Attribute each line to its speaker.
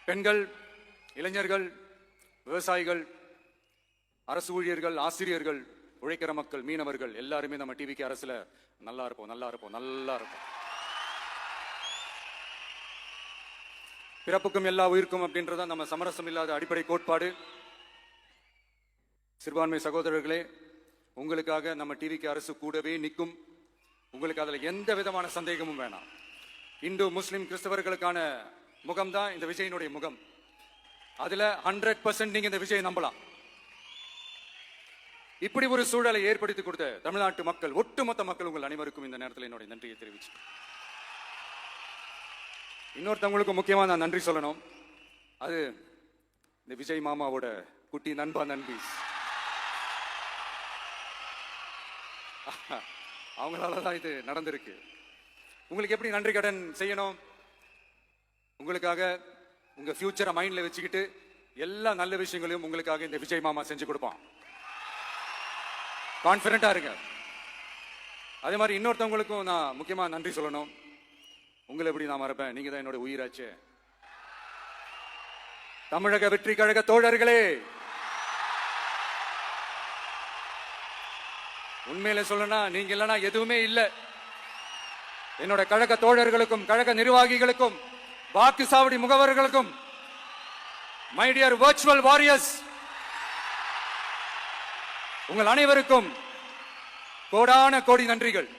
Speaker 1: பெண்கள், இளைஞர்கள், விவசாயிகள், அரசு ஊழியர்கள், ஆசிரியர்கள், உழைக்கிற மக்கள், மீனவர்கள் எல்லாருமே நம்ம டிவிக்கு அரசுல நல்லா இருப்போம், நல்லா இருப்போம், நல்லா இருப்போம். பிறப்புக்கும் எல்லா உயிருக்கும் அப்படின்றத நம்ம சமரசம் இல்லாத அடிப்படை கோட்பாடு. சிறுபான்மை சகோதரர்களே, உங்களுக்காக நம்ம டிவிக்கு அரசு கூடவே நிற்கும். உங்களுக்கு அதுல எந்த விதமான சந்தேகமும் வேணாம். இந்து, முஸ்லிம், கிறிஸ்தவர்களுக்கான முகம் தான் இந்த விஜயனுடைய முகம். அதுல 100% நீங்க இந்த விஜயை நம்பலாம். இப்படி ஒரு சூழலை ஏற்படுத்தி கொடுத்த தமிழ்நாட்டு மக்கள், ஒட்டுமொத்த மக்கள், உங்கள் அனைவருக்கும் இந்த நேரத்தில் என்னுடைய நன்றியை தெரிவிச்சு, இன்னொருத்தவங்களுக்கு முக்கியமா நான் நன்றி சொல்லணும். அது இந்த விஜய் மாமாவோட குட்டி நண்பா நண்பி. அவங்களாலதான் இது நடந்திருக்கு. உங்களுக்கு எப்படி நன்றி கடன் செய்யணும்? உங்களுக்காக உங்க ஃபியூச்சரை மைண்ட்ல வச்சுக்கிட்டு எல்லா நல்ல விஷயங்களையும் உங்களுக்காக இந்த விஜய் மாமா செஞ்சு கொடுப்பான். கான்பிடண்டா இருங்க. அதே மாதிரி இன்னொருத்தவங்களுக்கும் நான் முக்கியமா நன்றி சொல்லணும். உங்களை எப்படி நான் மறப்பேன்? நீங்க தான் என்னோட உயிராச்சு. தமிழக வெற்றி கழக தோழர்களே, உண்மையில சொல்லனா நீங்க இல்லைன்னா எதுவுமே இல்லை. என்னோட கழக தோழர்களுக்கும், கழக நிர்வாகிகளுக்கும், வாக்கு சாவடி முகவர்களுக்கும், மை டியர் வர்ச்சுவல் வாரியர்ஸ், உங்கள் அனைவருக்கும் கோடான கோடி நன்றிகள்.